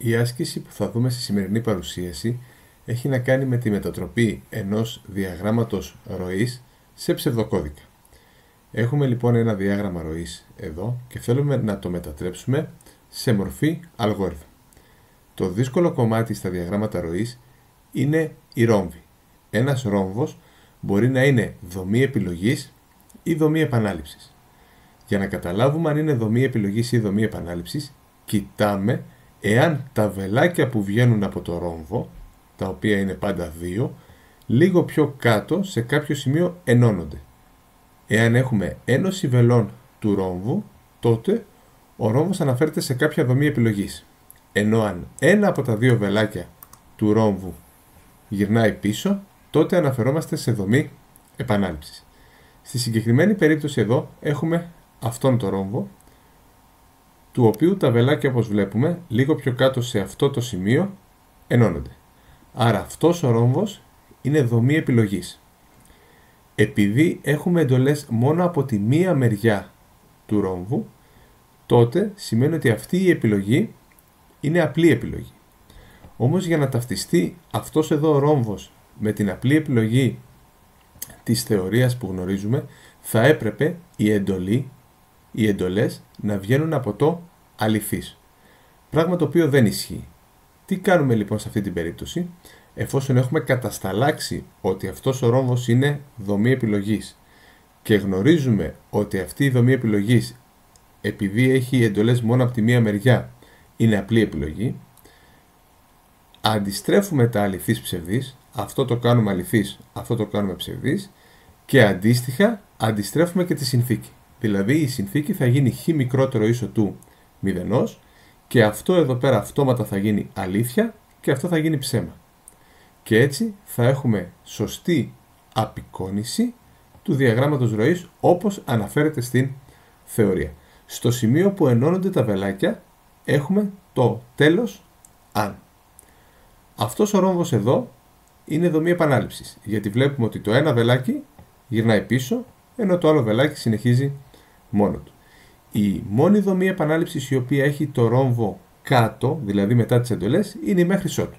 Η άσκηση που θα δούμε στη σημερινή παρουσίαση έχει να κάνει με τη μετατροπή ενός διαγράμματος ροής σε ψευδοκώδικα. Έχουμε λοιπόν ένα διάγραμμα ροής εδώ και θέλουμε να το μετατρέψουμε σε μορφή αλγόριθμου. Το δύσκολο κομμάτι στα διαγράμματα ροής είναι η ρόμβη. Ένας ρόμβος μπορεί να είναι δομή επιλογής ή δομή επανάληψης. Για να καταλάβουμε αν είναι δομή επιλογής ή δομή επανάληψης, κοιτάμε εάν τα βελάκια που βγαίνουν από το ρόμβο, τα οποία είναι πάντα 2, λίγο πιο κάτω σε κάποιο σημείο ενώνονται. Εάν έχουμε ένωση βελών του ρόμβου, τότε ο ρόμβος αναφέρεται σε κάποια δομή επιλογής. Ενώ αν ένα από τα 2 βελάκια του ρόμβου γυρνάει πίσω, τότε αναφερόμαστε σε δομή επανάληψης. Στη συγκεκριμένη περίπτωση εδώ έχουμε αυτόν το ρόμβο, του οποίου τα βελάκια, όπως βλέπουμε, λίγο πιο κάτω σε αυτό το σημείο ενώνονται. Άρα αυτός ο ρόμβος είναι δομή επιλογής. Επειδή έχουμε εντολές μόνο από τη μία μεριά του ρόμβου, τότε σημαίνει ότι αυτή η επιλογή είναι απλή επιλογή. Όμως για να ταυτιστεί αυτός εδώ ο ρόμβος με την απλή επιλογή της θεωρίας που γνωρίζουμε, θα έπρεπε οι εντολές να βγαίνουν από το αληθής. Πράγμα το οποίο δεν ισχύει. Τι κάνουμε λοιπόν σε αυτή την περίπτωση? Εφόσον έχουμε κατασταλάξει ότι αυτός ο ρόμβος είναι δομή επιλογής και γνωρίζουμε ότι αυτή η δομή επιλογής, επειδή έχει εντολές μόνο από τη μία μεριά, είναι απλή επιλογή, αντιστρέφουμε τα αληθής ψευδής, αυτό το κάνουμε αληθής, αυτό το κάνουμε ψευδής, και αντίστοιχα αντιστρέφουμε και τη συνθήκη. Δηλαδή η συνθήκη θα γίνει χ μικρότερο ίσο του 0 και αυτό εδώ πέρα αυτόματα θα γίνει αλήθεια και αυτό θα γίνει ψέμα. Και έτσι θα έχουμε σωστή απεικόνηση του διαγράμματος ροής όπως αναφέρεται στην θεωρία. Στο σημείο που ενώνονται τα βελάκια έχουμε το τέλος αν. Αυτός ο ρόμβος εδώ είναι δομή επανάληψης, γιατί βλέπουμε ότι το ένα βελάκι γυρνάει πίσω, ενώ το άλλο βελάκι συνεχίζει μόνο του. Η μόνη δομή επανάληψης η οποία έχει το ρόμβο κάτω, δηλαδή μετά τις εντολές, είναι η μέχρι ότου.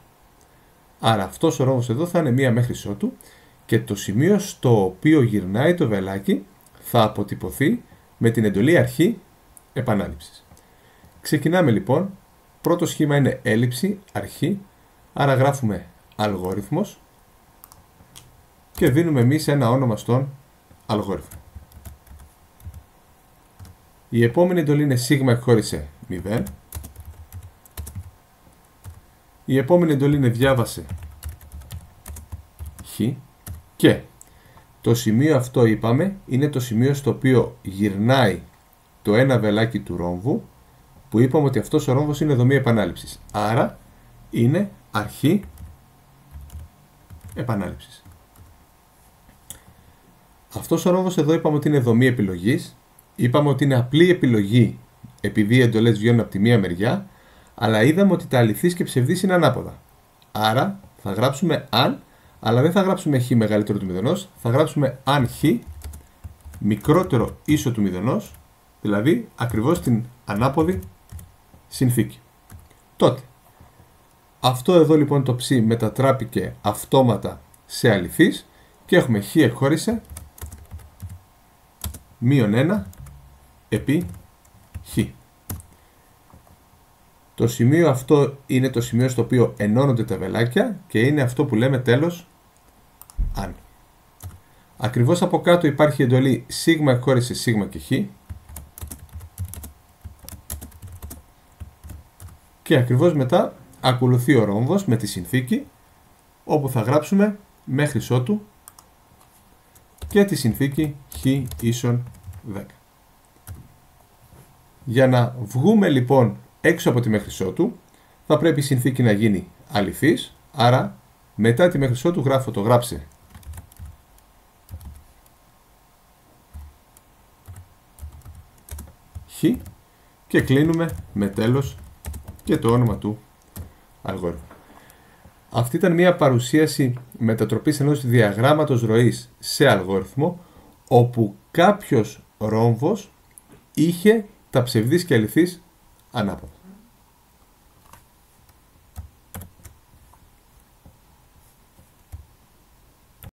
Άρα αυτός ο ρόμβος εδώ θα είναι μία μέχρι ότου και το σημείο στο οποίο γυρνάει το βελάκι θα αποτυπωθεί με την εντολή αρχή επανάληψης. Ξεκινάμε λοιπόν. Πρώτο σχήμα είναι έλλειψη, αρχή, άρα γράφουμε αλγόριθμος και δίνουμε εμείς ένα όνομα στον αλγόριθμο. Η επόμενη εντολή είναι σίγμα εκχώρησε 0. Η επόμενη εντολή είναι διάβασε χ και το σημείο αυτό είπαμε είναι το σημείο στο οποίο γυρνάει το ένα βελάκι του ρόμβου, που είπαμε ότι αυτός ο ρόμβος είναι δομή επανάληψης. Άρα είναι αρχή επανάληψης. Αυτός ο ρόμβος εδώ είπαμε ότι είναι δομή επιλογής. Είπαμε ότι είναι απλή επιλογή επειδή οι εντολές βγαίνουν από τη μία μεριά, αλλά είδαμε ότι τα αληθής και ψευδής είναι ανάποδα. Άρα θα γράψουμε αν, αλλά δεν θα γράψουμε χ μεγαλύτερο του 0, θα γράψουμε αν χ μικρότερο ίσο του 0, δηλαδή ακριβώς την ανάποδη συνθήκη. Τότε, αυτό εδώ λοιπόν το ψ μετατράπηκε αυτόματα σε αληθής και έχουμε χ εκχώρησε -1 επί χ. Το σημείο αυτό είναι το σημείο στο οποίο ενώνονται τα βελάκια και είναι αυτό που λέμε τέλος αν. Ακριβώς από κάτω υπάρχει εντολή σίγμα εκχώρησε σίγμα και χ και ακριβώς μετά ακολουθεί ο ρόμβος με τη συνθήκη, όπου θα γράψουμε μέχρι ότου και τη συνθήκη χ ίσον 10. Για να βγούμε λοιπόν έξω από τη μέχρι ότου θα πρέπει η συνθήκη να γίνει αληθής, άρα μετά τη μέχρι ότου γράφω το γράψε χ και κλείνουμε με τέλος και το όνομα του αλγόριθμου. Αυτή ήταν μια παρουσίαση μετατροπής ενός διαγράμματος ροής σε αλγόριθμο, όπου κάποιος ρόμβος είχε τα ψευδής και αληθής ανάποδα.